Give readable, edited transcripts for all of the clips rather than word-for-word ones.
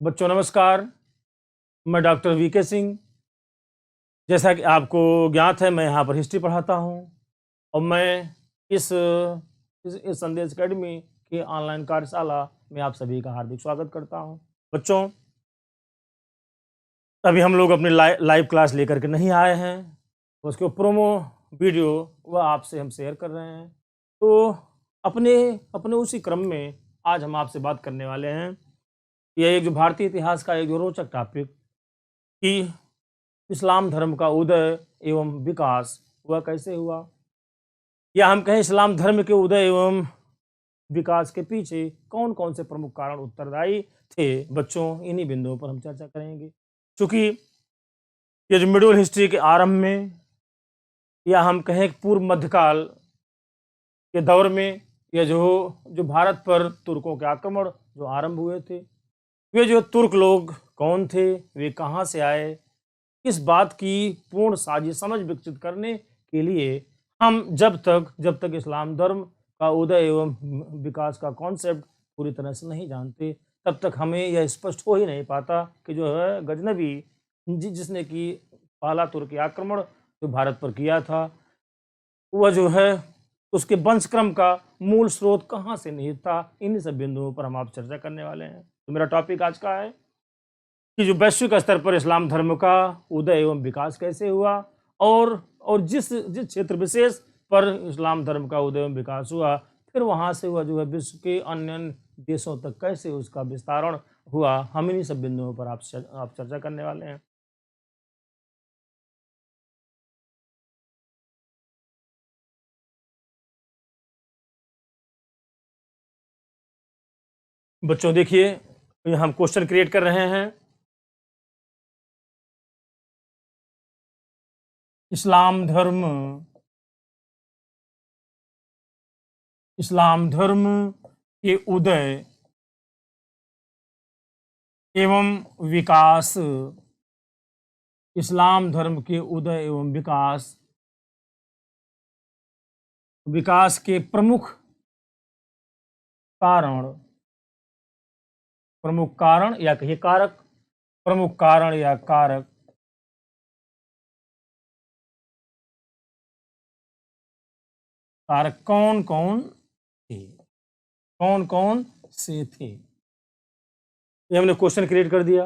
बच्चों नमस्कार। मैं डॉक्टर वीके सिंह। जैसा कि आपको ज्ञात है, मैं यहाँ पर हिस्ट्री पढ़ाता हूँ और मैं इस संदेश एकेडमी की ऑनलाइन कार्यशाला में आप सभी का हार्दिक स्वागत करता हूँ। बच्चों, अभी हम लोग अपनी लाइव क्लास लेकर के नहीं आए हैं, उसके प्रोमो वीडियो वह आपसे हम शेयर कर रहे हैं। तो अपने अपने उसी क्रम में आज हम आपसे बात करने वाले हैं। यह एक जो भारतीय इतिहास का एक जो रोचक टॉपिक कि इस्लाम धर्म का उदय एवं विकास वह कैसे हुआ, या हम कहें इस्लाम धर्म के उदय एवं विकास के पीछे कौन कौन से प्रमुख कारण उत्तरदायी थे। बच्चों, इन्हीं बिंदुओं पर हम चर्चा करेंगे। क्योंकि ये जो मिडिल हिस्ट्री के आरंभ में, या हम कहें पूर्व मध्यकाल के दौर में, ये जो भारत पर तुर्कों के आक्रमण जो आरंभ हुए थे, वे जो तुर्क लोग कौन थे, वे कहाँ से आए, इस बात की पूर्ण साझी समझ विकसित करने के लिए हम जब तक इस्लाम धर्म का उदय एवं विकास का कॉन्सेप्ट पूरी तरह से नहीं जानते, तब तक हमें यह स्पष्ट हो ही नहीं पाता कि जो है गजनबी जिसने कि पहला तुर्की आक्रमण जो भारत पर किया था, वह जो है उसके वंशक्रम का मूल स्रोत कहाँ से निहित था। इन्हीं सब बिंदुओं पर हम आप चर्चा करने वाले हैं। तो मेरा टॉपिक आज का है कि जो वैश्विक स्तर पर इस्लाम धर्म का उदय एवं विकास कैसे हुआ, और जिस क्षेत्र विशेष पर इस्लाम धर्म का उदय एवं विकास हुआ, फिर वहाँ से हुआ जो है विश्व के अन्य देशों तक कैसे उसका विस्तारण हुआ। हम इन्हीं सब बिंदुओं पर आप चर्चा करने वाले हैं। बच्चों देखिए, हम क्वेश्चन क्रिएट कर रहे हैं। इस्लाम धर्म के उदय एवं विकास, इस्लाम धर्म के उदय एवं विकास के प्रमुख कारण या कहिए कारक, प्रमुख कारण या कारक कौन कौन से थे। ये हमने क्वेश्चन क्रिएट कर दिया।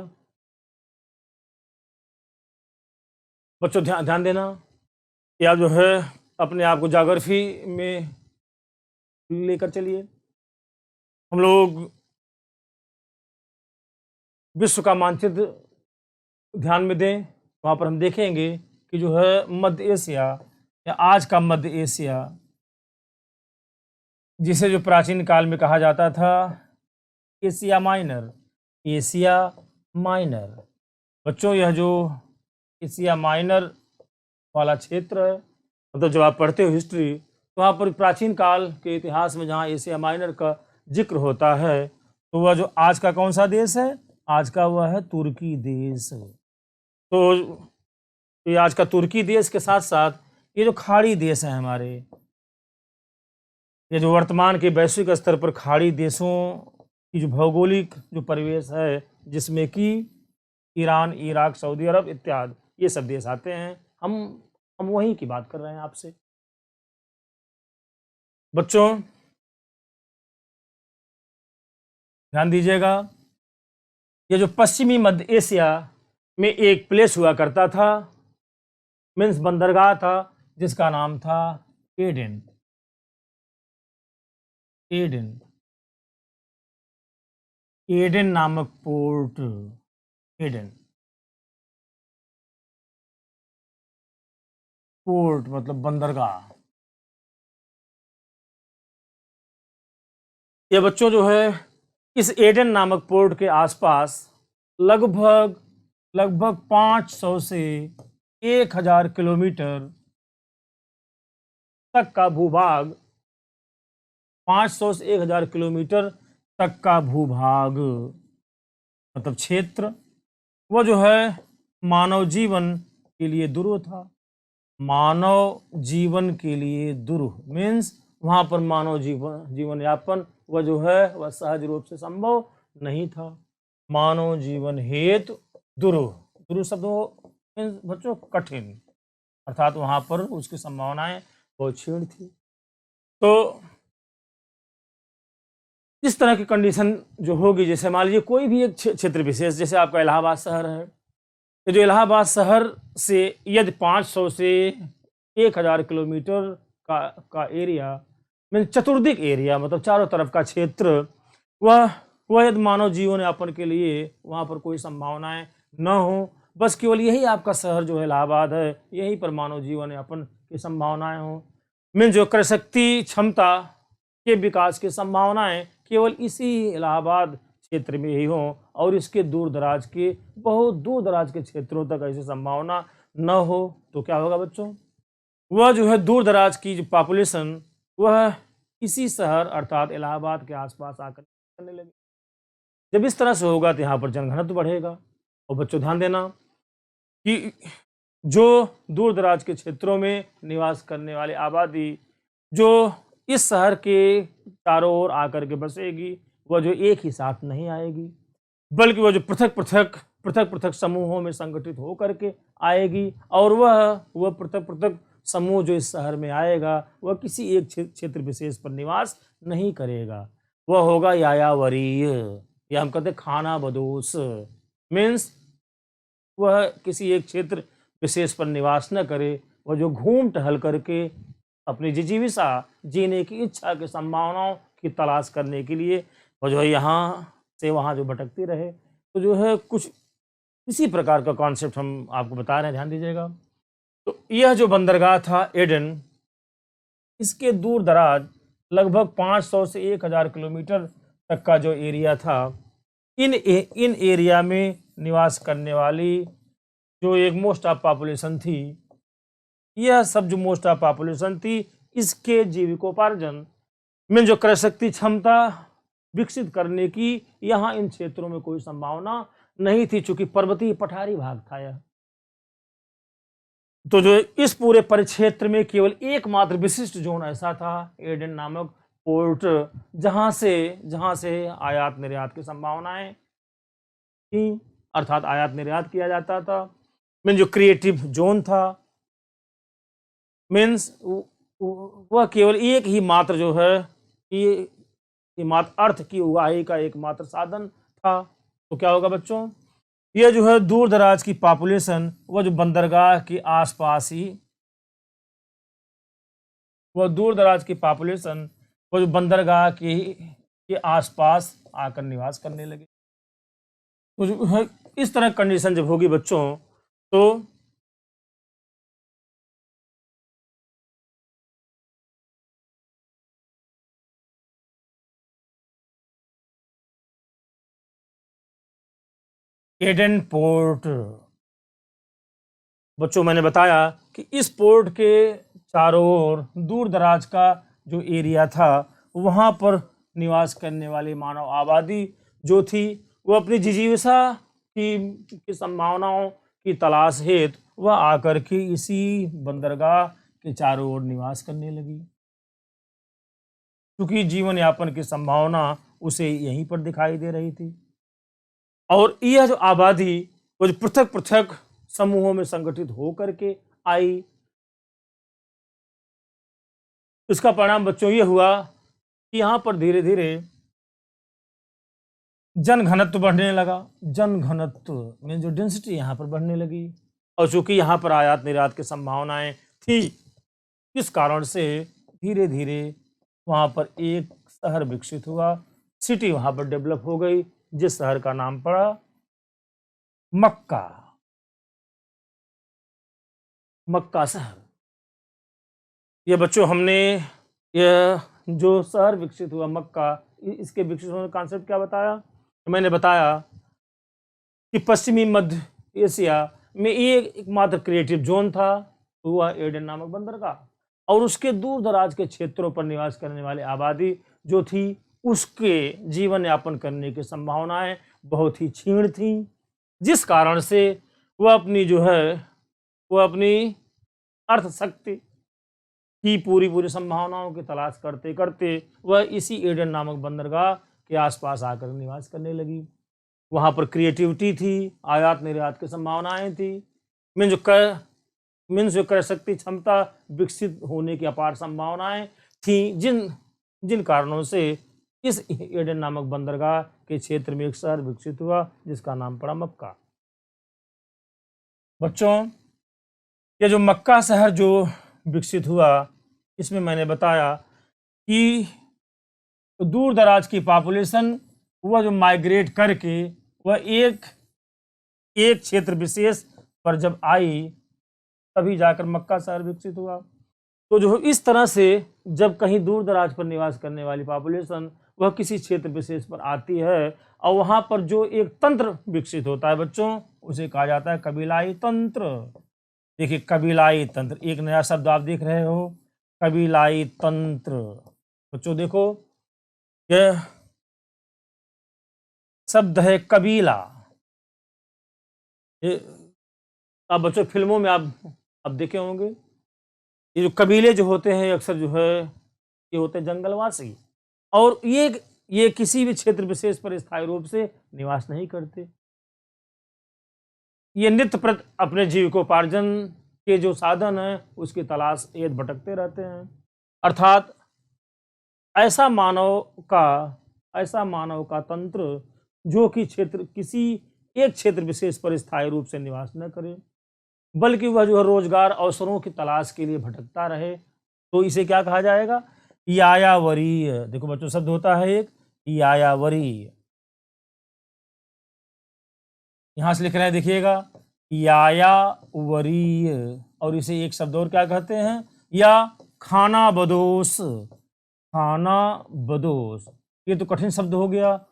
बच्चों ध्यान देना, या जो है अपने आप को ज्योग्राफी में लेकर चलिए। हम लोग विश्व का मानचित्र ध्यान में दें, वहाँ पर हम देखेंगे कि जो है मध्य एशिया, या आज का मध्य एशिया, जिसे जो प्राचीन काल में कहा जाता था एशिया माइनर। बच्चों, यह जो एशिया माइनर वाला क्षेत्र है, मतलब जब आप पढ़ते हो हिस्ट्री, तो वहाँ पर प्राचीन काल के इतिहास में जहाँ एशिया माइनर का जिक्र होता है, तो वह जो आज का कौन सा देश है, आज का वह है तुर्की देश। तो ये आज का तुर्की देश के साथ साथ ये जो खाड़ी देश है हमारे, ये जो वर्तमान के वैश्विक स्तर पर खाड़ी देशों की जो भौगोलिक जो परिवेश है, जिसमें कि ईरान, इराक, सऊदी अरब इत्यादि ये सब देश आते हैं, हम वहीं की बात कर रहे हैं आपसे। बच्चों ध्यान दीजिएगा, ये जो पश्चिमी मध्य एशिया में एक प्लेस हुआ करता था, मीन्स बंदरगाह था, जिसका नाम था एडन। एडन नामक पोर्ट, एडन पोर्ट मतलब बंदरगाह। ये बच्चों जो है इस एडन नामक पोर्ट के आसपास लगभग 500 से 1000 किलोमीटर तक का भूभाग, 500 से 1000 किलोमीटर तक का भूभाग मतलब क्षेत्र, वो जो है मानव जीवन के लिए दुरूह था। मानव जीवन के लिए दुरूह मीन्स वहाँ पर मानव जीवन यापन वह जो है वह सहज रूप से संभव नहीं था। मानव जीवन हेतु दुरूह। दुरूह शब्द means बच्चों कठिन, अर्थात वहां पर उसकी संभावनाएं बहुत क्षीण थी। तो इस तरह की कंडीशन जो होगी, जैसे मान लीजिए कोई भी एक क्षेत्र विशेष, जैसे आपका इलाहाबाद शहर है, तो जो इलाहाबाद शहर से यदि 500 से 1000 किलोमीटर का एरिया, मीन चतुर्दिक एरिया, मतलब चारों तरफ का क्षेत्र, वह यदि मानव जीवन यापन के लिए वहाँ पर कोई संभावनाएं न हो, बस केवल यही आपका शहर जो है इलाहाबाद है, यहीं पर मानव जीवन यापन की संभावनाएं हो, मीन जो क्रय शक्ति क्षमता के विकास की संभावनाएं केवल इसी इलाहाबाद क्षेत्र में ही हो, और इसके दूर दराज के, बहुत दूर दराज के क्षेत्रों तक ऐसी संभावना न हो, तो क्या होगा बच्चों, वह जो है दूर दराज की जो पॉपुलेशन वह इसी शहर अर्थात इलाहाबाद के आसपास आकर करने लगे। जब इस तरह से होगा तो यहाँ पर जनघनत्व बढ़ेगा। और बच्चों ध्यान देना कि जो दूर दराज के क्षेत्रों में निवास करने वाली आबादी जो इस शहर के चारों ओर आकर के बसेगी, वह जो एक ही साथ नहीं आएगी, बल्कि वह जो पृथक पृथक समूहों में संगठित होकर के आएगी, और वह पृथक पृथक समूह जो इस शहर में आएगा, वह किसी एक क्षेत्र विशेष पर निवास नहीं करेगा, वह होगा यायावरीय, या हम कहते हैं खाना बदोश। मीन्स वह किसी एक क्षेत्र विशेष पर निवास न करे, वह जो घूम टहल करके अपनी जिजीविका जीने की इच्छा की संभावनाओं की तलाश करने के लिए वह जो है यहाँ से वहाँ जो भटकती रहे। तो जो है कुछ इसी प्रकार का कॉन्सेप्ट हम आपको बता रहे हैं, ध्यान दीजिएगा। तो यह जो बंदरगाह था एडन, इसके दूर दराज लगभग 500 से 1000 किलोमीटर तक का जो एरिया था, इन एरिया में निवास करने वाली जो एक मोस्ट ऑफ पॉपुलेशन थी, यह सब जो मोस्ट ऑफ पॉपुलेशन थी, इसके जीविकोपार्जन में जो क्रय शक्ति क्षमता विकसित करने की यहाँ इन क्षेत्रों में कोई संभावना नहीं थी, चूंकि पर्वतीय पठारी भाग था यह। तो जो इस पूरे परिक्षेत्र में केवल एकमात्र विशिष्ट जोन ऐसा था, एडन नामक पोर्ट, जहां से आयात निर्यात की संभावनाएं थी, अर्थात आयात निर्यात किया जाता था। मीन जो क्रिएटिव जोन था, मीन्स वह केवल एक ही मात्र जो है ये मात्र अर्थ की उगाही का एकमात्र साधन था। तो क्या होगा बच्चों, यह जो है दूर दराज की पॉपुलेशन, वह जो बंदरगाह के आसपास ही, वह दूर दराज की पॉपुलेशन वह जो बंदरगाह के आसपास आकर निवास करने लगे। तो जो है इस तरह कंडीशन जब होगी बच्चों, तो एडन पोर्ट, बच्चों मैंने बताया कि इस पोर्ट के चारों ओर दूर दराज का जो एरिया था, वहाँ पर निवास करने वाली मानव आबादी जो थी, वह अपनी जिजीविका की संभावनाओं की तलाश हेतु वह आकर के इसी बंदरगाह के चारों ओर निवास करने लगी, क्योंकि जीवन यापन की संभावना उसे यहीं पर दिखाई दे रही थी। और यह जो आबादी वो जो पृथक पृथक समूहों में संगठित होकर के आई, इसका परिणाम बच्चों ये हुआ कि यहाँ पर धीरे धीरे जनघनत्व बढ़ने लगा। जनघनत्व में जो डेंसिटी यहाँ पर बढ़ने लगी, और चूंकि यहाँ पर आयात निर्यात की संभावनाएं थी, इस कारण से धीरे धीरे वहाँ पर एक शहर विकसित हुआ, सिटी वहाँ पर डेवलप हो गई, जिस शहर का नाम पड़ा मक्का। मक्का शहर। ये बच्चों हमने यह जो शहर विकसित हुआ मक्का, इसके विकसित होने का कॉन्सेप्ट क्या बताया, मैंने बताया कि पश्चिमी मध्य एशिया में एकमात्र क्रिएटिव जोन था, हुआ एडन नामक बंदरगाह, और उसके दूर दराज के क्षेत्रों पर निवास करने वाली आबादी जो थी, उसके जीवन यापन करने की संभावनाएं बहुत ही क्षीण थी, जिस कारण से वह अपनी जो है वह अपनी अर्थ शक्ति की पूरी संभावनाओं की तलाश करते करते वह इसी एडन नामक बंदरगाह के आसपास आकर निवास करने लगी। वहाँ पर क्रिएटिविटी थी, आयात निर्यात की संभावनाएं थी, मीन्स जो क्रय शक्ति क्षमता विकसित होने की अपार संभावनाएं थी, जिन जिन कारणों से इस एडन नामक बंदरगाह के क्षेत्र में एक शहर विकसित हुआ जिसका नाम पड़ा मक्का। बच्चों, ये जो मक्का शहर जो विकसित हुआ, इसमें मैंने बताया कि दूर दराज की पॉपुलेशन वह जो माइग्रेट करके वह एक क्षेत्र विशेष पर जब आई तभी जाकर मक्का शहर विकसित हुआ। तो जो इस तरह से जब कहीं दूर दराज पर निवास करने वाली पॉपुलेशन वह किसी क्षेत्र विशेष पर आती है और वहां पर जो एक तंत्र विकसित होता है बच्चों, उसे कहा जाता है कबीलाई तंत्र। देखिए, कबीलाई तंत्र, एक नया शब्द आप देख रहे हो, कबीलाई तंत्र। बच्चों देखो, यह शब्द है कबीला। आप बच्चों फिल्मों में आप देखे होंगे, ये जो कबीले जो होते हैं अक्सर जो है ये होते हैं जंगलवासी, और ये किसी भी क्षेत्र विशेष पर स्थायी रूप से निवास नहीं करते। ये नित्य प्रति अपने जीविकोपार्जन के जो साधन हैं उसकी तलाश एद भटकते रहते हैं। अर्थात ऐसा मानव का तंत्र जो कि किसी एक क्षेत्र विशेष पर स्थायी रूप से निवास न करे, बल्कि वह जो है रोजगार अवसरों की तलाश के लिए भटकता रहे, तो इसे क्या कहा जाएगा? यायावरीय। देखो बच्चों, शब्द होता है एक यायावरीय, यहां से लिख रहे हैं, देखिएगा, यायावरीय। और इसे एक शब्द और क्या कहते हैं? या खाना बदोश। खाना बदोश, ये तो कठिन शब्द हो गया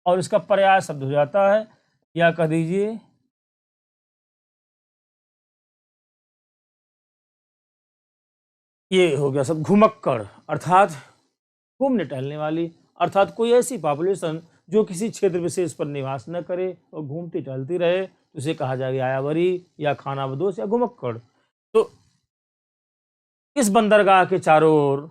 और इसका पर्याय शब्द हो जाता है, या कह दीजिए ये हो गया सब घुमक्कड़, अर्थात घूमने टहलने वाली, अर्थात कोई ऐसी पॉपुलेशन जो किसी क्षेत्र विशेष पर निवास न करे और घूमती टहलती रहे, तो उसे कहा जाएगा यायावरी या खानाबदोश या घुमक्कड़। तो इस बंदरगाह के चारों ओर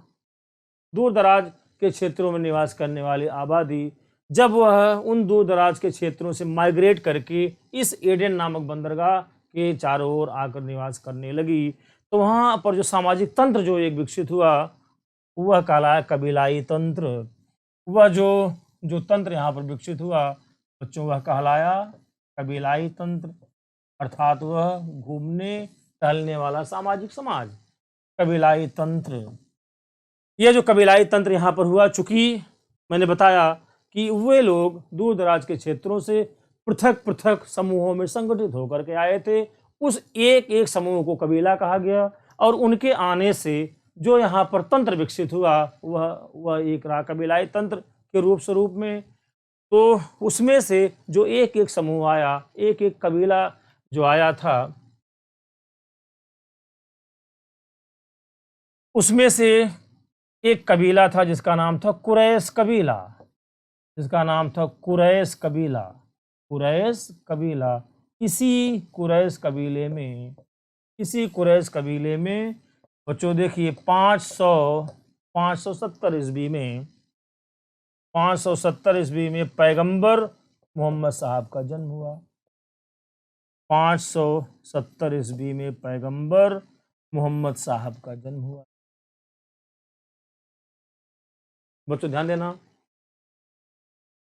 दूर दराज के क्षेत्रों में निवास करने वाली आबादी जब वह उन दूर दराज के क्षेत्रों से माइग्रेट करके इस एडन नामक बंदरगाह के चारों ओर आकर निवास करने लगी, तो वहाँ पर जो सामाजिक तंत्र जो एक विकसित हुआ वह कहलाया कबीलाई तंत्र। वह जो तंत्र यहाँ पर विकसित हुआ बच्चों, वह कहलाया कबीलाई तंत्र, अर्थात वह घूमने टहलने वाला सामाजिक समाज, कबीलाई तंत्र। यह जो कबीलाई तंत्र यहाँ पर हुआ, चूंकि मैंने बताया कि वे लोग दूर दराज के क्षेत्रों से पृथक पृथक समूहों में संगठित होकर के आए थे, उस एक एक समूह को कबीला कहा गया, और उनके आने से जो यहाँ पर तंत्र विकसित हुआ वह एक रहा कबीलाई तंत्र के स्वरूप में। तो उसमें से जो एक एक समूह आया, एक एक कबीला जो आया था, उसमें से एक कबीला था जिसका नाम था कुरैश कबीला, जिसका नाम था कुरैश कबीला। कुरैश कबीला, इसी कुरैश कबीले में बच्चों देखिए 570 ईस्वी में 570 ईस्वी में पैगंबर मोहम्मद साहब का जन्म हुआ। 570 ईस्वी में पैगंबर मोहम्मद साहब का जन्म हुआ। बच्चों ध्यान देना,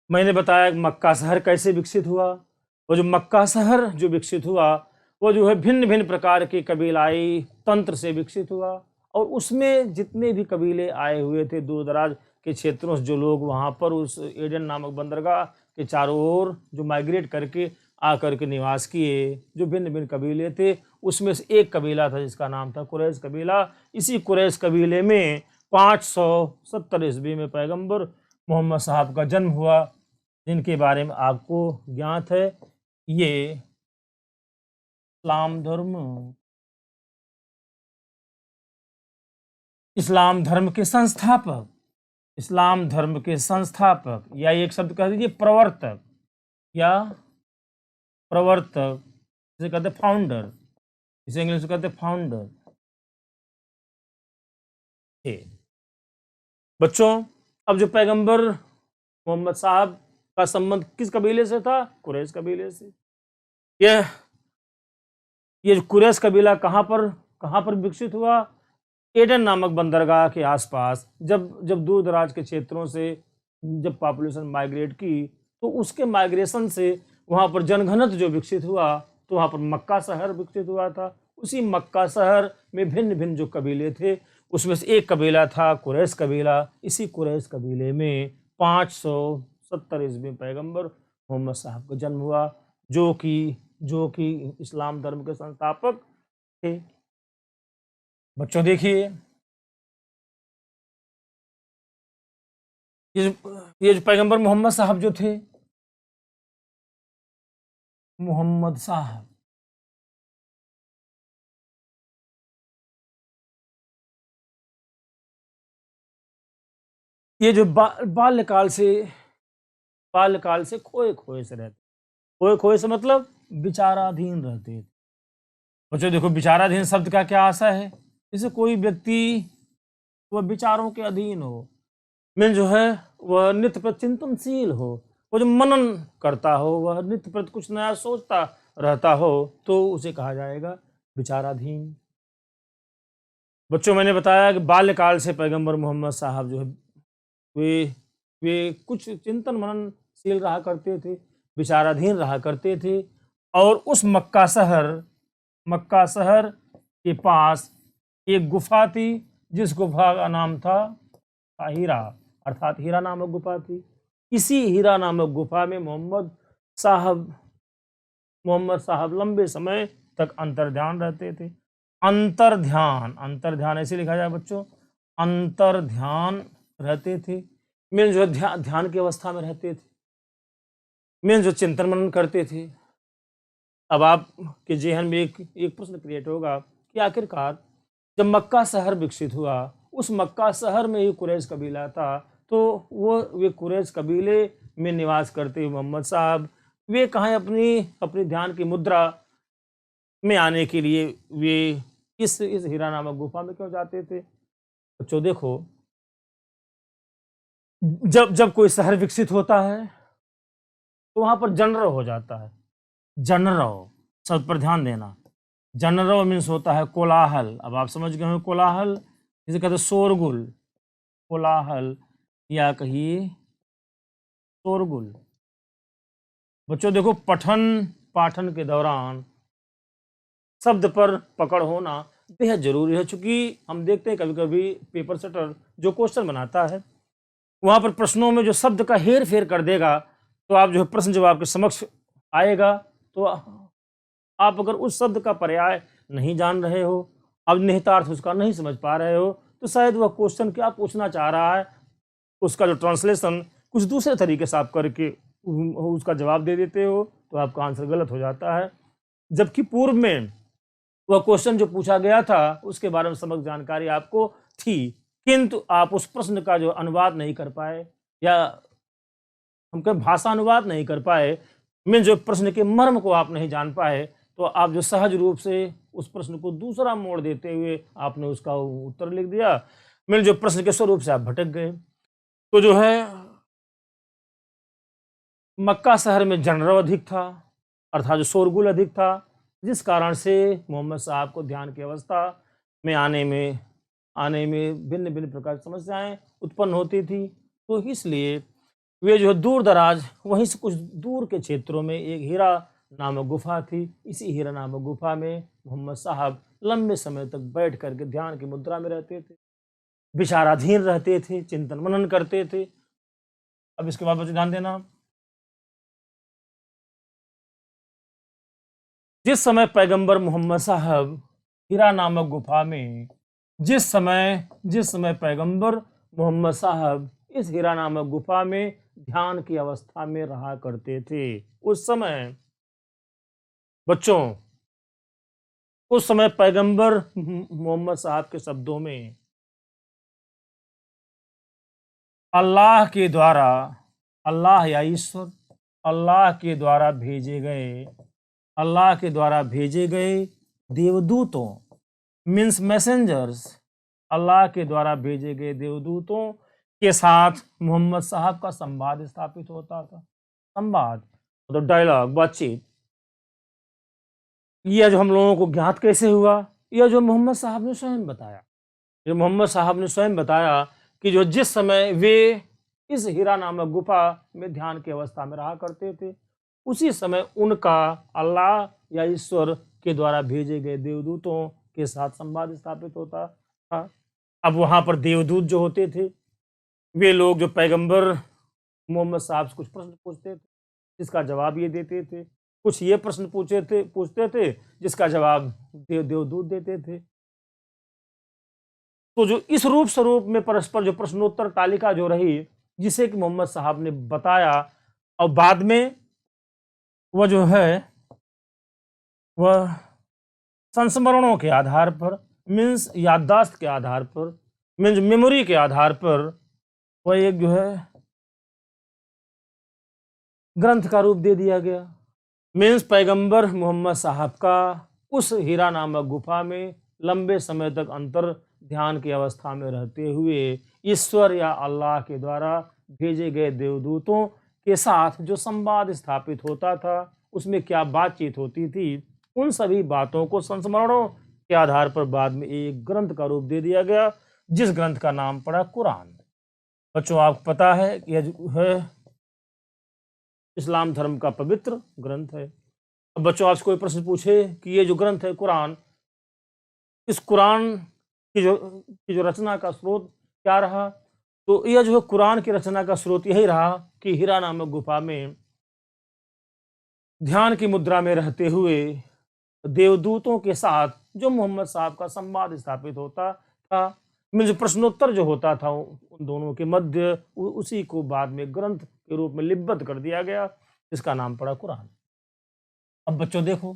मैंने बताया मक्का शहर कैसे विकसित हुआ। वो जो मक्का शहर जो विकसित हुआ वो जो है भिन्न भिन्न प्रकार के कबीलाई तंत्र से विकसित हुआ, और उसमें जितने भी कबीले आए हुए थे दूर दराज के क्षेत्रों से, जो लोग वहाँ पर उस एडन नामक बंदरगाह के चारों ओर जो माइग्रेट करके आकर के निवास किए, जो भिन्न भिन्न कबीले थे, उसमें से एक कबीला था जिसका नाम था कुरैश कबीला। इसी कुरैश कबीले में 570 ईस्वी में पैगंबर मोहम्मद साहब का जन्म हुआ, जिनके बारे में आपको ज्ञात है। ये इस्लाम धर्म के संस्थापक, या एक शब्द कह दीजिए प्रवर्तक, इसे कहते फाउंडर, इसे इंग्लिश में कहते फाउंडर थे। बच्चों, अब जो पैगंबर मोहम्मद साहब का संबंध किस कबीले से था? कुरैश कबीले से। ये जो कुरैश कबीला कहाँ पर विकसित हुआ? एडन नामक बंदरगाह के आसपास। जब जब दूर दराज के क्षेत्रों से जब पॉपुलेशन माइग्रेट की, तो उसके माइग्रेशन से वहाँ पर जनघनत्व जो विकसित हुआ, तो वहाँ पर मक्का शहर विकसित हुआ था। उसी मक्का शहर में भिन्न भिन्न जो कबीले थे, उसमें से एक कबीला था कुरैश कबीला। इसी कुरैश कबीले में 570 ईस्वी में पैगंबर मोहम्मद साहब का जन्म हुआ, जो कि इस्लाम धर्म के संस्थापक थे। बच्चों देखिए, ये जो पैगंबर मोहम्मद साहब जो थे, मोहम्मद साहब, ये जो बाल्यकाल से खोए खोए से रहते, खोए खोए से मतलब विचाराधीन रहते थे। बच्चों देखो, विचाराधीन शब्द का क्या आशा है? जैसे कोई व्यक्ति वह विचारों के अधीन हो, में जो है वह नित्य प्रति चिंतनशील हो, वो जो मनन करता हो, वह नित्य प्रति कुछ नया सोचता रहता हो, तो उसे कहा जाएगा विचाराधीन। बच्चों, मैंने बताया कि बाल्यकाल से पैगंबर मोहम्मद साहब जो है वे कुछ चिंतन मननशील रहा करते थे, विचाराधीन रहा करते थे। और उस मक्का शहर के पास एक गुफा थी, जिस गुफा का नाम था हीरा, अर्थात हीरा नामक गुफा थी। इसी हीरा नामक गुफा में मोहम्मद साहब लंबे समय तक अंतर्ध्यान रहते थे। अंतर्ध्यान ऐसे लिखा जाए बच्चों, अंतर्ध्यान रहते थे। मीन जो ध्यान की अवस्था में रहते थे, मीन जो चिंतन मनन करते थे। अब आपके जेहन में एक प्रश्न क्रिएट होगा कि आखिरकार जब मक्का शहर विकसित हुआ, उस मक्का शहर में ही कुरैश कबीला था, तो वे कुरैश कबीले में निवास करते हुए मोहम्मद साहब, वे कहाँ अपनी ध्यान की मुद्रा में आने के लिए वे इस हीरा नामक गुफा में क्यों जाते थे? बच्चों देखो, जब कोई शहर विकसित होता है, तो वहां पर जनरव हो जाता है। जनरव शब्द पर ध्यान देना। जनरव मीन्स होता है कोलाहल। अब आप समझ गए हो कोलाहल, जिसे कहते हैं शोरगुल, कोलाहल या कहिए शोरगुल। बच्चों देखो, पठन पाठन के दौरान शब्द पर पकड़ होना बेहद जरूरी है। चूंकि हम देखते हैं कभी कभी पेपर सेटर जो क्वेश्चन बनाता है, वहां पर प्रश्नों में जो शब्द का हेर फेर कर देगा, तो आप जो है प्रश्न जब आपके समक्ष आएगा, तो आप अगर उस शब्द का पर्याय नहीं जान रहे हो, अब निहितार्थ उसका नहीं समझ पा रहे हो, तो शायद वह क्वेश्चन क्या पूछना चाह रहा है, उसका जो ट्रांसलेशन कुछ दूसरे तरीके से आप करके उसका जवाब दे देते हो, तो आपका आंसर गलत हो जाता है। जबकि पूर्व में वह क्वेश्चन जो पूछा गया था, उसके बारे में समग्र जानकारी आपको थी, किंतु आप उस प्रश्न का जो अनुवाद नहीं कर पाए, या हम कहें भाषा अनुवाद नहीं कर पाए, में जो प्रश्न के मर्म को आप नहीं जान पाए, तो आप जो सहज रूप से उस प्रश्न को दूसरा मोड़ देते हुए आपने उसका उत्तर लिख दिया, में जो प्रश्न के स्वरूप से आप भटक गए। तो जो है मक्का शहर में जनरव अधिक था, अर्थात जो शोरगुल अधिक था, जिस कारण से मोहम्मद साहब को ध्यान की अवस्था में आने में भिन्न भिन्न प्रकार की समस्याएं उत्पन्न होती थी। तो इसलिए वे जो दूर दराज, वहीं से कुछ दूर के क्षेत्रों में एक हीरा नामक गुफा थी। इसी हीरा नामक गुफा में मोहम्मद साहब लंबे समय तक बैठ करके ध्यान की मुद्रा में रहते थे, विचाराधीन रहते थे, चिंतन मनन करते थे। अब इसके बाद बच्चे ध्यान देना, जिस समय पैगंबर मोहम्मद साहब हीरा नामक गुफा में, जिस समय पैगंबर मोहम्मद साहब इस हीरा नामक गुफा में ध्यान की अवस्था में रहा करते थे, उस समय पैगंबर मोहम्मद साहब के शब्दों में अल्लाह के द्वारा, अल्लाह या ईश्वर, अल्लाह के द्वारा भेजे गए देवदूतों मीन्स मैसेंजर्स, अल्लाह के द्वारा भेजे गए देवदूतों के साथ मोहम्मद साहब का संवाद स्थापित होता था। संवाद मतलब डायलॉग, बातचीत, यह जो हम लोगों को ज्ञात कैसे हुआ? यह जो मोहम्मद साहब ने स्वयं बताया। ये मोहम्मद साहब ने स्वयं बताया कि जो जिस समय वे इस हीरा नामक गुफा में ध्यान की अवस्था में रहा करते थे, उसी समय उनका अल्लाह या ईश्वर के द्वारा भेजे गए देवदूतों के साथ संवाद स्थापित होता था। अब वहाँ पर देवदूत जो होते थे, वे लोग जो पैगंबर मोहम्मद साहब से कुछ प्रश्न पूछते थे, जिसका जवाब ये देते थे। कुछ ये प्रश्न पूछते थे, जिसका जवाब देवदूत देते थे। तो जो इस रूप स्वरूप में परस्पर जो प्रश्नोत्तर तालिका जो रही, जिसे कि मोहम्मद साहब ने बताया, और बाद में वह जो है वह संस्मरणों के आधार पर, मीन्स याददाश्त के आधार पर, मीन्स मेमोरी के आधार पर, वह एक जो है ग्रंथ का रूप दे दिया गया। मीन्स पैगंबर मोहम्मद साहब का उस हीरा नामक गुफा में लंबे समय तक अंतर ध्यान की अवस्था में रहते हुए ईश्वर या अल्लाह के द्वारा भेजे गए देवदूतों के साथ जो संवाद स्थापित होता था, उसमें क्या बातचीत होती थी, उन सभी बातों को संस्मरणों के आधार पर बाद में एक ग्रंथ का रूप दे दिया गया, जिस ग्रंथ का नाम पड़ा कुरान। बच्चों, आपको पता है कि यह जो है इस्लाम धर्म का पवित्र ग्रंथ है। अब बच्चों, आपसे कोई प्रश्न पूछे कि ये जो ग्रंथ है कुरान, इस कुरान की जो रचना का स्रोत क्या रहा? तो यह जो है कुरान की रचना का स्रोत यही रहा कि हीरा नामक गुफा में ध्यान की मुद्रा में रहते हुए देवदूतों के साथ जो मोहम्मद साहब का संवाद स्थापित होता था, में जो प्रश्नोत्तर जो होता था उन दोनों के मध्य, उसी को बाद में ग्रंथ के रूप में लिपिबद्ध कर दिया गया, जिसका नाम पड़ा कुरान। अब बच्चों देखो,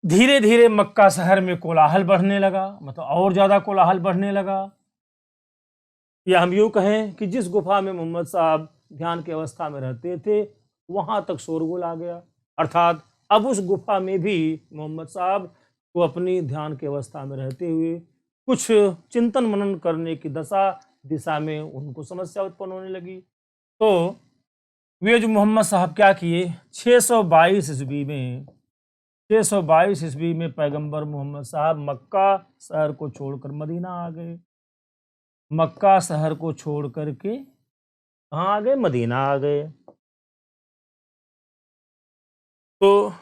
धीरे धीरे मक्का शहर में कोलाहल बढ़ने लगा, मतलब और ज्यादा कोलाहल बढ़ने लगा, या हम यूं कहें कि जिस गुफा में मोहम्मद साहब ध्यान की अवस्था में रहते थे, वहां तक शोरगुल आ गया। अर्थात अब उस गुफा में भी मोहम्मद साहब को अपनी ध्यान की अवस्था में रहते हुए कुछ चिंतन मनन करने की दिशा में उनको समस्या उत्पन्न होने लगी। तो वे जो मोहम्मद साहब क्या किए, 622 ईस्वी में 622 ईस्वी में पैगंबर मोहम्मद साहब मक्का शहर को छोड़कर मदीना आ गए। मक्का शहर को छोड़ करके कहाँ आ गए? मदीना आ गए। तो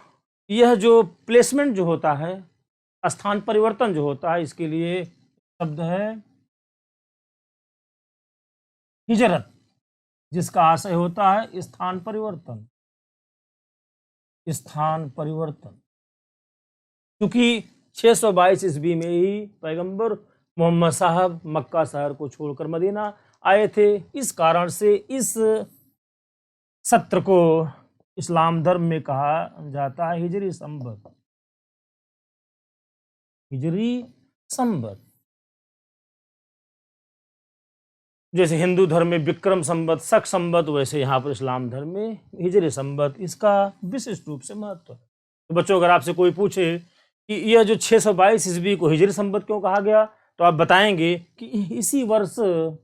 यह जो प्लेसमेंट जो होता है, स्थान परिवर्तन जो होता है, इसके लिए शब्द है हिजरत, जिसका आशय होता है स्थान परिवर्तन। स्थान परिवर्तन, क्योंकि 622 ईस्वी में ही पैगंबर मोहम्मद साहब मक्का शहर को छोड़कर मदीना आए थे। इस कारण से इस सत्र को इस्लाम धर्म में कहा जाता है हिजरी संवत। हिजरी संवत, जैसे हिंदू धर्म में विक्रम संवत, शक संवत, वैसे यहाँ पर इस्लाम धर्म में हिजरी संवत, इसका विशिष्ट रूप से महत्व है। तो बच्चों, अगर आपसे कोई पूछे कि यह जो 622 ईस्वी को हिजरी संवत क्यों कहा गया, तो आप बताएंगे कि इसी वर्ष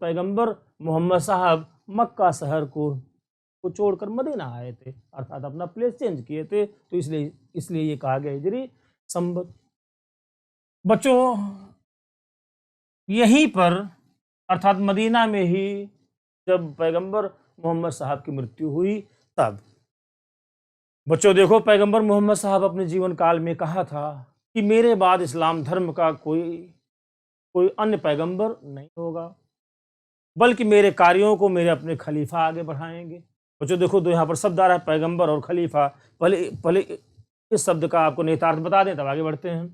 पैगंबर मोहम्मद साहब मक्का शहर को छोड़कर मदीना आए थे, अर्थात अपना प्लेस चेंज किए थे, तो इसलिए ये कहा गया हिजरी संवत। बच्चों, यहीं पर अर्थात मदीना में ही जब पैगंबर मोहम्मद साहब की मृत्यु हुई, तब बच्चों देखो, पैगंबर मोहम्मद साहब अपने जीवन काल में कहा था कि मेरे बाद इस्लाम धर्म का कोई अन्य पैगंबर नहीं होगा, बल्कि मेरे कार्यों को मेरे अपने खलीफा आगे बढ़ाएंगे। बच्चों देखो, तो यहाँ पर शब्द आ रहा है पैगंबर और खलीफा। पहले इस शब्द का आपको निहितार्थ बता दें, तब आगे बढ़ते हैं।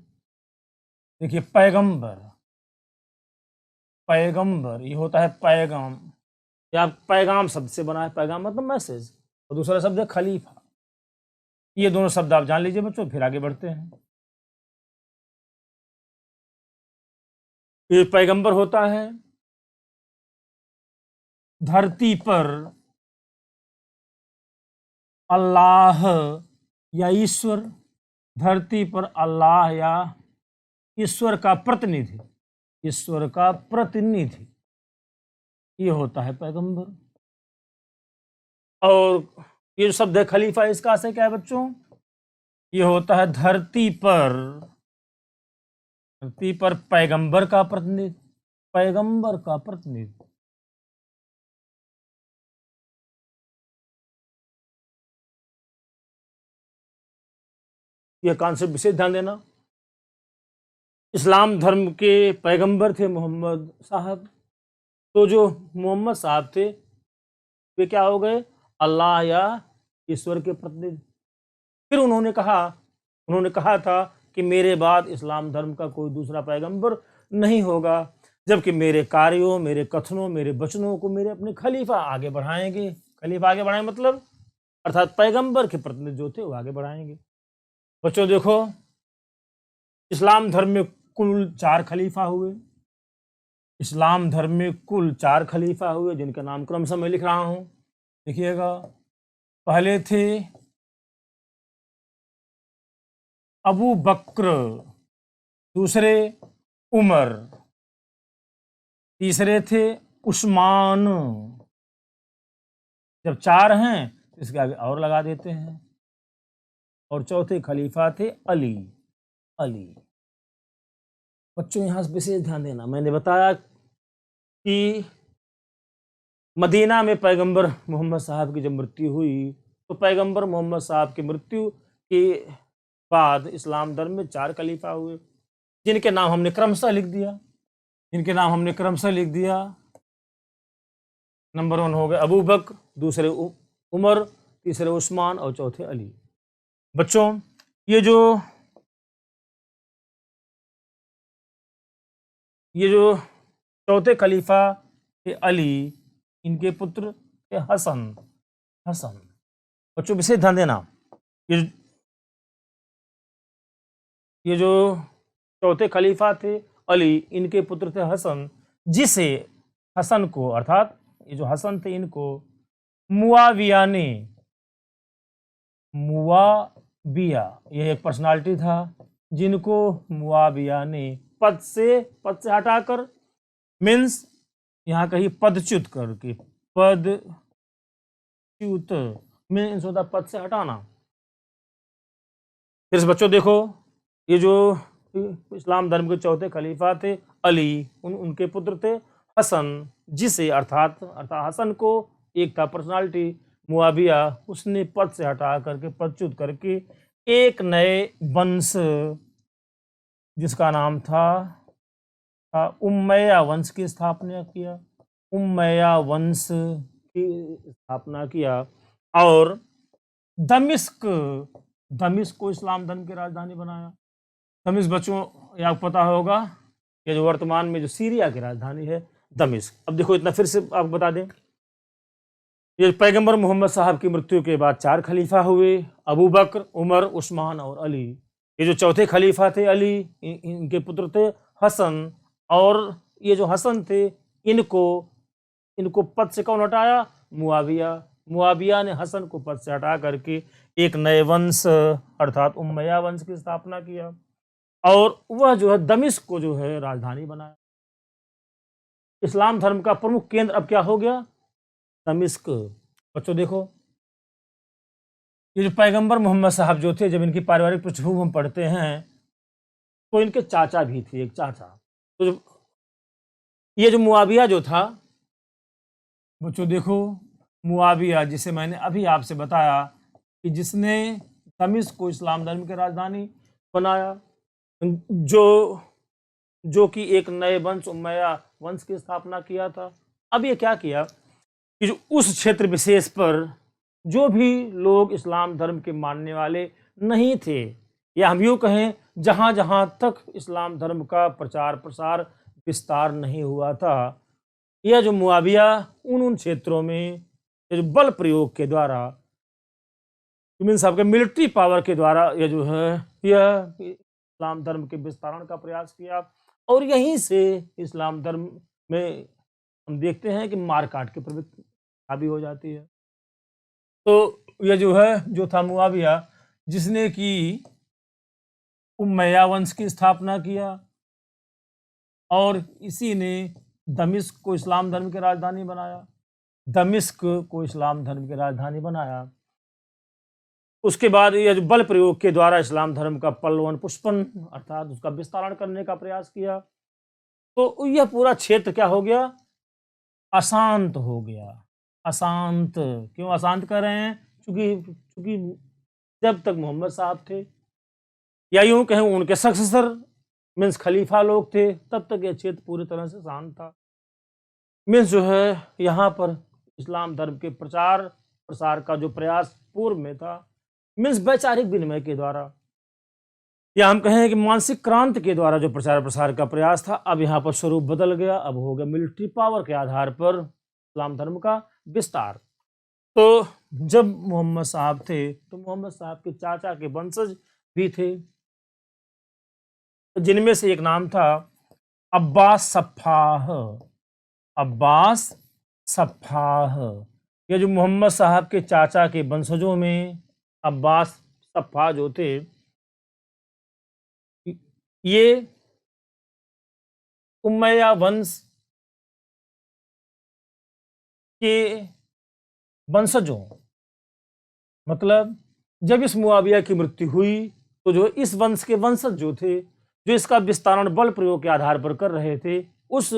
देखिए, पैगंबर ये होता है पैगाम, या पैगाम शब्द से बना है। पैगाम मतलब मैसेज, और दूसरा शब्द है खलीफा। ये दोनों शब्द आप जान लीजिए बच्चों, फिर आगे बढ़ते हैं। ये पैगंबर होता है धरती पर अल्लाह या ईश्वर, धरती पर अल्लाह या ईश्वर का प्रतिनिधि ये होता है पैगंबर। और ये जो शब्द है खलीफा, इसका अर्थ क्या है बच्चों? ये होता है धरती पर पैगंबर का प्रतिनिधि, पैगंबर का प्रतिनिधि। यह कॉन्सेप्ट विशेष ध्यान देना। इस्लाम धर्म के पैगंबर थे मोहम्मद साहब। तो जो मोहम्मद साहब थे वे क्या हो गए? अल्लाह या ईश्वर के प्रतिनिधि। फिर उन्होंने कहा था कि मेरे बाद इस्लाम धर्म का कोई दूसरा पैगंबर नहीं होगा, जबकि मेरे कार्यों, मेरे कथनों, मेरे वचनों को मेरे अपने खलीफा आगे बढ़ाएंगे। खलीफा आगे बढ़ाएंगे मतलब अर्थात पैगंबर के प्रतिनिधि जो थे वो आगे बढ़ाएंगे। बच्चों देखो, इस्लाम धर्म में कुल 4 खलीफा हुए। इस्लाम धर्म में कुल 4 खलीफा हुए, जिनका नाम क्रमशः मैं लिख रहा हूं, देखिएगा। पहले थे अबू बक्र, दूसरे उमर, तीसरे थे उस्मान। जब 4 हैं तो इसके आगे और लगा देते हैं। और चौथे खलीफा थे अली। बच्चों यहां से विशेष ध्यान देना। मैंने बताया कि मदीना में पैगंबर मोहम्मद साहब की जब मृत्यु हुई तो पैगंबर मोहम्मद साहब की मृत्यु के बाद इस्लाम धर्म में 4 खलीफा हुए, जिनके नाम हमने क्रमशः लिख दिया। नंबर 1 हो गए अबू बकर, दूसरे उमर, तीसरे उस्मान और चौथे अली। बच्चों ये जो चौथे खलीफा थे अली, इनके पुत्र थे हसन। बच्चों विशेष ध्यान देना, ये जो चौथे खलीफा थे अली, इनके पुत्र थे हसन, जिसे हसन को अर्थात ये जो हसन थे इनको मुआविया, ये एक पर्सनालिटी था जिनको मुआविया ने पद से हटाकर, मीन्स यहाँ कहीं पदच्युत करके, पदच्युत मीन्स होता पद से हटाना। फिर बच्चों देखो, ये जो इस्लाम धर्म के चौथे खलीफा थे अली, उनके पुत्र थे हसन, जिसे अर्थात हसन को एक था पर्सनालिटी मुआविया, उसने पद से हटा करके पदच्युत करके एक नए वंश जिसका नाम था उम्मैया वंश की स्थापना किया। और दमिश्क को इस्लाम धर्म की राजधानी बनाया। दमिश्क बच्चों आपको पता होगा, ये जो वर्तमान में जो सीरिया की राजधानी है दमिश्क। अब देखो, इतना फिर से आपको बता दें, ये पैगंबर मोहम्मद साहब की मृत्यु के बाद 4 खलीफा हुए, अबू बकर, उमर, उस्मान और अली। ये जो चौथे खलीफा थे अली, इनके पुत्र थे हसन, और ये जो हसन थे इनको पद से कौन हटाया? मुआविया ने हसन को पद से हटा करके एक नए वंश अर्थात उम्मैया वंश की स्थापना किया, और वह जो है दमिश्क को जो है राजधानी बनाया। इस्लाम धर्म का प्रमुख केंद्र अब क्या हो गया? दमिश्क। बच्चों देखो, ये जो पैगंबर मोहम्मद साहब जो थे, जब इनकी पारिवारिक पृष्ठभूमि हम पढ़ते हैं तो इनके चाचा भी थे, एक चाचा। तो ये जो मुआविया जो था, बच्चों देखो, मुआविया जिसे मैंने अभी आपसे बताया कि जिसने दमिश्क को इस्लाम धर्म की राजधानी बनाया, जो कि एक नए वंश उम्मैया वंश की स्थापना किया था। अब ये क्या किया कि जो उस क्षेत्र विशेष पर जो भी लोग इस्लाम धर्म के मानने वाले नहीं थे, या हम यूँ कहें जहाँ जहाँ तक इस्लाम धर्म का प्रचार प्रसार विस्तार नहीं हुआ था, यह जो मुआविया उन क्षेत्रों में जो बल प्रयोग के द्वारा, मीन्स आपके मिलिट्री पावर के द्वारा, यह जो है यह इस्लाम धर्म के विस्तारण का प्रयास किया। और यहीं से इस्लाम धर्म में हम देखते हैं कि मारकाट की प्रवृत्ति हावी हो जाती है। तो यह जो था मुआविया, जिसने कि उम्मैया वंश की स्थापना किया, और इसी ने दमिश्क को इस्लाम धर्म की राजधानी बनाया। दमिश्क को इस्लाम धर्म की राजधानी बनाया। उसके बाद यह जो बल प्रयोग के द्वारा इस्लाम धर्म का पल्लवन पुष्पन अर्थात उसका विस्तारण करने का प्रयास किया। तो यह पूरा क्षेत्र क्या हो गया? अशांत हो गया। अशांत क्यों अशांत कर रहे हैं? क्योंकि जब तक मोहम्मद साहब थे या यूं कहें उनके सक्सेसर मीन्स खलीफा लोग थे, तब तक यह क्षेत्र पूरी तरह से शांत था। मीन्स जो है यहाँ पर इस्लाम धर्म के प्रचार प्रसार का जो प्रयास पूर्व में था, मीन्स वैचारिक विनिमय के द्वारा या हम कहें कि मानसिक क्रांति के द्वारा जो प्रचार प्रसार का प्रयास था, अब यहाँ पर स्वरूप बदल गया। अब हो गया मिलिट्री पावर के आधार पर इस्लाम धर्म का विस्तार। तो जब मोहम्मद साहब थे तो मोहम्मद साहब के चाचा के वंशज भी थे, जिनमें से एक नाम था अब्बास सफ़ाह। अब्बास सफ़ाह, ये जो मोहम्मद साहब के चाचा के वंशजों में अब्बास सफ़ाह जो थे, ये उमैया वंश के वंशजों, मतलब जब इस मुआविया की मृत्यु हुई तो जो इस वंश के वंशज जो थे, जो इसका विस्तारण बल प्रयोग के आधार पर कर रहे थे, उस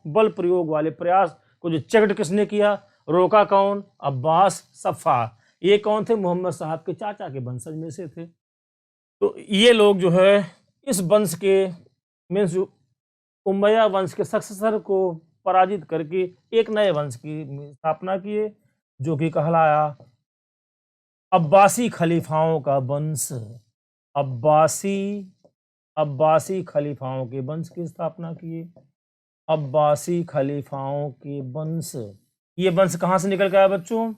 बल प्रयोग वाले प्रयास को जो चकट किसने किया, रोका कौन? अब्बास सफ़ाह। ये कौन थे? मोहम्मद साहब के चाचा के वंशज में से थे। तो ये लोग जो है इस वंश के मीन्स उमैया वंश के सक्सेसर को पराजित करके एक नए वंश की स्थापना किए, जो कि कहलाया अब्बासी खलीफाओं का वंश। अब्बासी खलीफाओं के वंश की स्थापना किए। अब्बासी खलीफाओं के वंश, ये वंश कहाँ से निकल के आया बच्चों?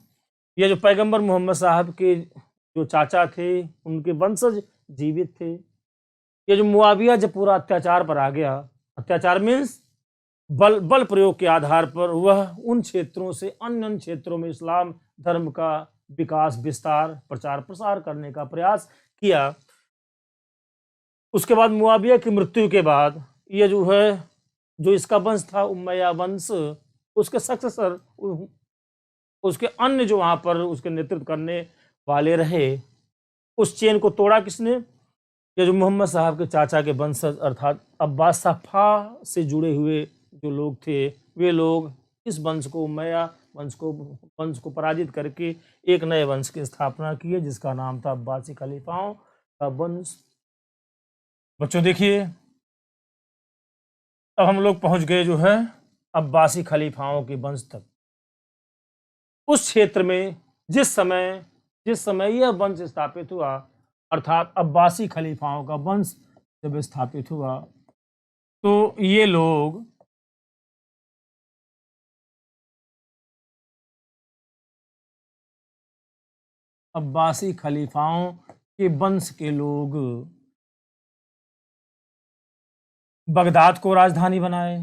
ये जो पैगंबर मोहम्मद साहब के जो चाचा थे, उनके वंशज जीवित थे। ये जो मुआविया जब पूरा अत्याचार पर आ गया, अत्याचार मीन्स बल प्रयोग के आधार पर वह उन क्षेत्रों से अन्य क्षेत्रों में इस्लाम धर्म का विकास विस्तार प्रचार प्रसार करने का प्रयास किया। उसके बाद मुआविया की मृत्यु के बाद ये जो है जो इसका वंश था उमैया वंश, उसके सक्सेसर उसके अन्य जो वहाँ पर उसके नेतृत्व करने वाले रहे, उस चेन को तोड़ा किसने? ये जो मोहम्मद साहब के चाचा के वंशज अर्थात अब्बास सफ़ाह से जुड़े हुए जो लोग थे, वे लोग इस वंश को उमैया वंश को पराजित करके एक नए वंश की स्थापना की है, जिसका नाम था अब्बासी खलीफाओं का वंश। बच्चों देखिए, अब हम लोग पहुंच गए जो है अब्बासी खलीफाओं के वंश तक। उस क्षेत्र में जिस समय यह वंश स्थापित हुआ, अर्थात अब्बासी खलीफाओं का वंश जब स्थापित हुआ, तो ये लोग अब्बासी खलीफाओं के वंश के लोग बगदाद को राजधानी बनाए।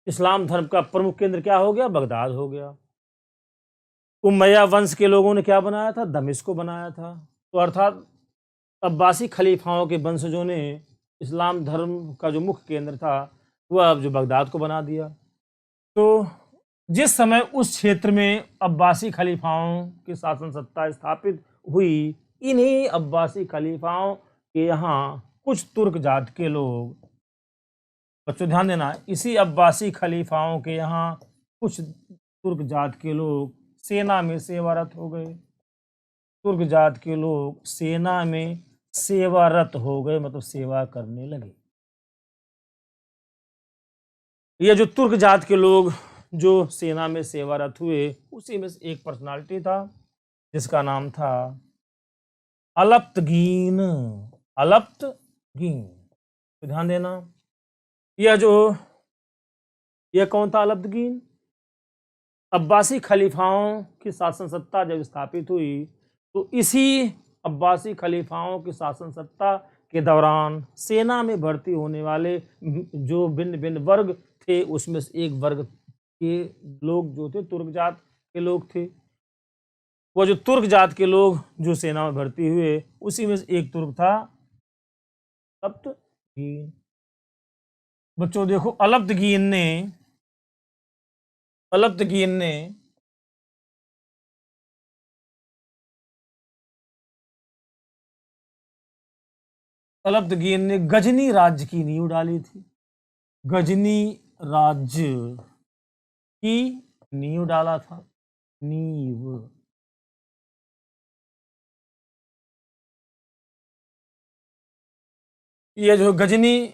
इस्लाम धर्म का प्रमुख केंद्र क्या हो गया? बगदाद हो गया। उमैया वंश के लोगों ने क्या बनाया था? दमिश्क को बनाया था। तो अर्थात अब्बासी खलीफाओं के वंशजों ने इस्लाम धर्म का जो मुख्य केंद्र था वह अब जो बगदाद को बना दिया। तो जिस समय उस क्षेत्र में अब्बासी खलीफाओं की शासन सत्ता स्थापित हुई, इन्हीं अब्बासी खलीफाओं के यहाँ कुछ तुर्क जात के लोग, बच्चों ध्यान देना, इसी अब्बासी खलीफाओं के यहाँ कुछ तुर्क जात के लोग सेना में सेवारत हो गए। तुर्क जात के लोग सेना में सेवारत हो गए, मतलब सेवा करने लगे। ये जो तुर्क जात के लोग जो सेना में सेवारत हुए, उसी में से एक पर्सनालिटी था जिसका नाम था अलप्तगीन। अलप्तगीन, तो ध्यान देना, यह कौन था? अलप्तगीन। अब्बासी खलीफाओं की शासन सत्ता जब स्थापित हुई, तो इसी अब्बासी खलीफाओं की शासन सत्ता के दौरान सेना में भर्ती होने वाले जो भिन्न भिन्न वर्ग थे, उसमें से एक वर्ग के लोग जो थे तुर्क जात के लोग थे। वो जो तुर्क जात के लोग जो सेना में भर्ती हुए, उसी में से एक तुर्क था अलप्तगीन। बच्चों देखो, अलाउद्दीन ने गजनी राज्य की नींव डाली थी। गजनी राज्य की नींव डाला था, नींव। ये जो गजनी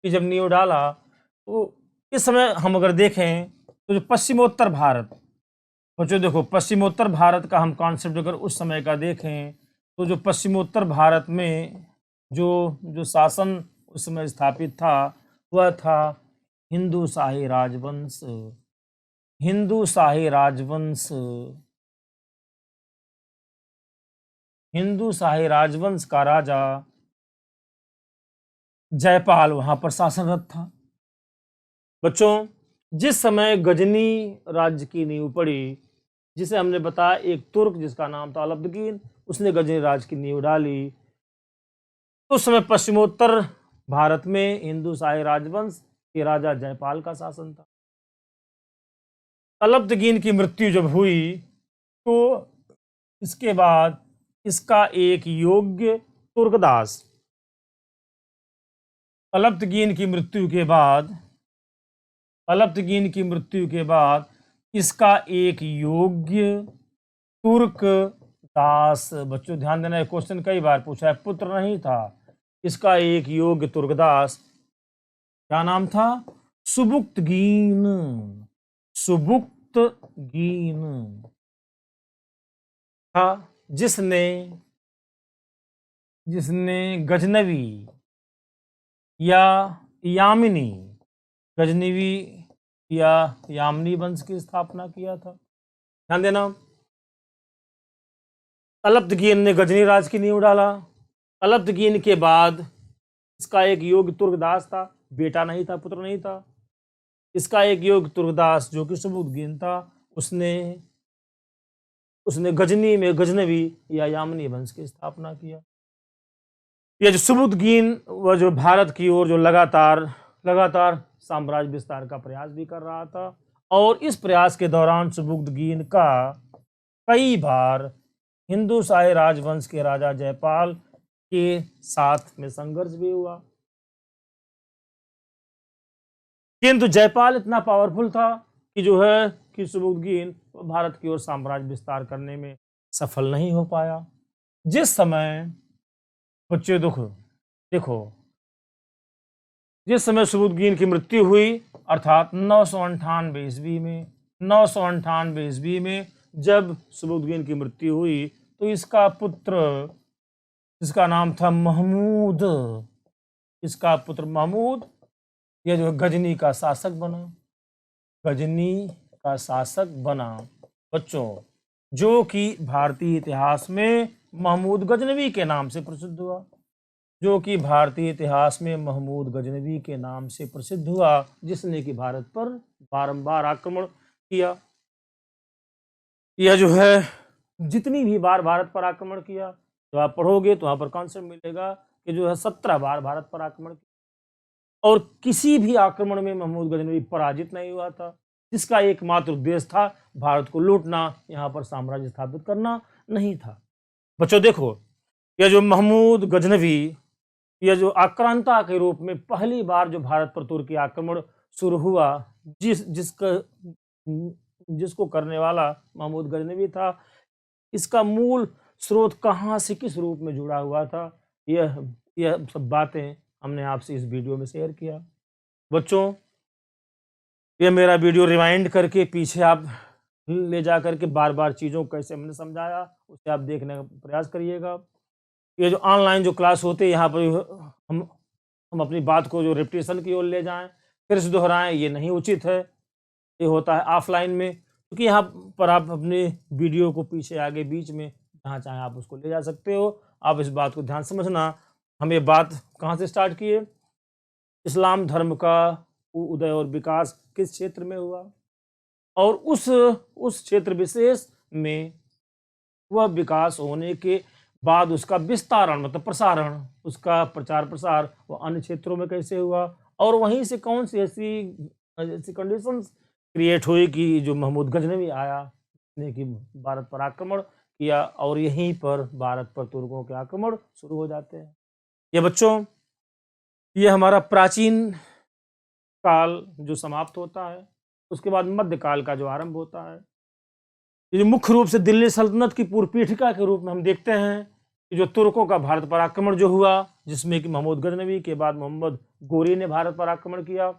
की जब नींव डाला, तो इस समय हम अगर देखें तो जो पश्चिमोत्तर भारत, बच्चों देखो पश्चिमोत्तर भारत का हम कॉन्सेप्ट अगर उस समय का देखें, तो जो पश्चिमोत्तर भारत में जो जो शासन उस समय स्थापित था, वह था हिंदू शाही राजवंश। हिंदू शाही राजवंश, हिंदू शाही राजवंश का राजा जयपाल वहां पर शासनरत था। बच्चों, जिस समय गजनी राज्य की नींव पड़ी, जिसे हमने बताया एक तुर्क जिसका नाम था अलाउद्दीन, उसने गजनी राज्य की नींव डाली। उस समय पश्चिमोत्तर भारत में हिंदू शाही राजवंश के राजा जयपाल का शासन था। अलाउद्दीन की मृत्यु जब हुई, तो इसके बाद इसका एक योग्य तुर्कदास, अलाउद्दीन की मृत्यु के बाद, अलाउद्दीन की मृत्यु के बाद इसका एक योग्य तुर्क दास, बच्चों ध्यान देना, क्वेश्चन कई बार पूछा है, पुत्र नहीं था, इसका एक योग्य तुर्कदास, क्या नाम था? सुबुक्तगीन। सुबुक्तगीन था, जिसने गजनवी या यामिनी, गजनवी या यामिनी वंश की स्थापना किया था। ध्यान देना, अलाउद्दीन ने गजनी राज की नींव डाला। अलाउद्दीन के बाद इसका एक योग्य तुर्कदास था, बेटा नहीं था, पुत्र नहीं था। इसका एक योग्य तुर्कदास जो कि सुबुक्तगीन था, उसने गजनी में गजनवी या यामिनी वंश की स्थापना किया। यह जो सुबुक्तगीन वह जो भारत की ओर जो लगातार साम्राज्य विस्तार का प्रयास भी कर रहा था, और इस प्रयास के दौरान सुबुक्तगीन का कई बार हिंदू शाही राजवंश के राजा जयपाल के साथ में संघर्ष भी हुआ। किंतु जयपाल इतना पावरफुल था कि जो है कि सुबुक्तगीन भारत की ओर साम्राज्य विस्तार करने में सफल नहीं हो पाया। जिस समय बच्चे देखो, जिस समय सुबुक्तगीन की मृत्यु हुई, अर्थात 998 ईस्वी में, 998 ईस्वी में जब सुबुक्तगीन की मृत्यु हुई, तो इसका पुत्र, जिसका नाम था महमूद, इसका पुत्र महमूद, यह जो गजनी का शासक बना, गजनी का शासक बना। बच्चों, जो कि भारतीय इतिहास में महमूद गजनवी के नाम से प्रसिद्ध हुआ, जो कि भारतीय इतिहास में महमूद गजनवी के नाम से प्रसिद्ध हुआ, जिसने कि भारत पर बारंबार आक्रमण किया। यह जो है जितनी भी बार भारत पर आक्रमण किया, तो आप पढ़ोगे तो वहां पर कॉन्सेप्ट मिलेगा कि जो है 17 बार भारत पर आक्रमण किया, और किसी भी आक्रमण में महमूद गजनवी पराजित नहीं हुआ था, जिसका एकमात्र उद्देश्य था भारत को लूटना, यहाँ पर साम्राज्य स्थापित करना नहीं था। बच्चों देखो, यह जो महमूद गजनवी, यह जो आक्रांता के रूप में पहली बार जो भारत पर तुर्की आक्रमण शुरू हुआ, जिसको करने वाला महमूद गजनवी था, इसका मूल स्रोत कहाँ से किस रूप में जुड़ा हुआ था, यह सब बातें हमने आपसे इस वीडियो में शेयर किया। बच्चों, यह मेरा वीडियो रिवाइंड करके पीछे आप ले जा करके बार बार चीज़ों को कैसे हमने समझाया, उसे आप देखने का प्रयास करिएगा। ये जो ऑनलाइन जो क्लास होते हैं, यहाँ पर हम अपनी बात को जो रिपीटेशन की ओर ले जाएं, फिर से दोहराएं, ये नहीं उचित है। ये होता है ऑफलाइन में, क्योंकि यहाँ पर आप अपने वीडियो को पीछे आगे बीच में जहाँ चाहें आप उसको ले जा सकते हो। आप इस बात को ध्यान समझना। हम ये बात कहाँ से स्टार्ट किए? इस्लाम धर्म का उदय और विकास किस क्षेत्र में हुआ, और उस क्षेत्र विशेष में वह विकास होने के बाद उसका विस्तारण मतलब प्रसारण, उसका प्रचार प्रसार वो अन्य क्षेत्रों में कैसे हुआ, और वहीं से कौन सी ऐसी ऐसी कंडीशंस क्रिएट हुई कि जो महमूद गजनवी आया, ने कि भारत पर आक्रमण किया और यहीं पर भारत पर तुर्कों के आक्रमण शुरू हो जाते हैं। ये बच्चों, ये हमारा प्राचीन काल जो समाप्त होता है, उसके बाद मध्यकाल का जो आरंभ होता है। ये जो मुख्य रूप से दिल्ली सल्तनत की पूर्व पीठिका के रूप में हम देखते हैं कि जो तुर्कों का भारत पर आक्रमण जो हुआ, जिसमें कि महमूद गजनवी के बाद मोहम्मद गोरी ने भारत पर आक्रमण किया।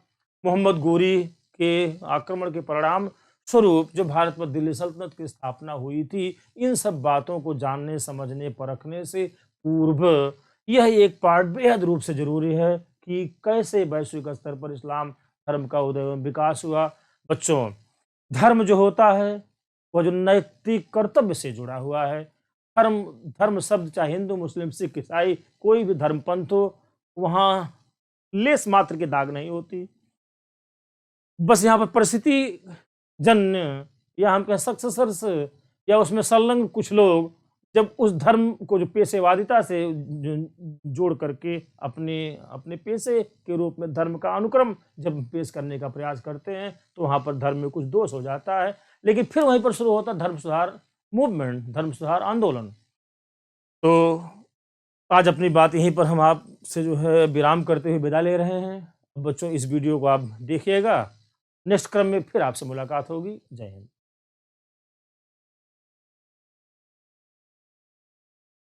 मोहम्मद गोरी के आक्रमण के परिणाम स्वरूप जो भारत पर दिल्ली सल्तनत की स्थापना हुई थी, इन सब बातों को जानने, समझने, परखने से पूर्व यह एक पार्ट बेहद रूप से जरूरी है कि कैसे वैश्विक स्तर पर इस्लाम धर्म का उदय एवं विकास हुआ। बच्चों, धर्म जो होता है वह जो नैतिक कर्तव्य से जुड़ा हुआ है। धर्म धर्म शब्द चाहे हिंदू, मुस्लिम, सिख, ईसाई, कोई भी धर्म पंथ हो, वहां लेस मात्र की दाग नहीं होती। बस यहाँ पर परिस्थिति जन्य या हम कहें सक्सेसर्स या उसमें संलग्न कुछ लोग जब उस धर्म को जो पेशेवादिता से जोड़ करके अपने अपने पेशे के रूप में धर्म का अनुक्रम जब पेश करने का प्रयास करते हैं, तो वहाँ पर धर्म में कुछ दोष हो जाता है। लेकिन फिर वहीं पर शुरू होता है धर्म सुधार मूवमेंट, धर्म सुधार आंदोलन। तो आज अपनी बात यहीं पर हम आपसे जो है विराम करते हुए विदा ले रहे हैं। बच्चों, इस वीडियो को आप देखिएगा, नेक्स्ट क्रम में फिर आपसे मुलाकात होगी। जय हिंद।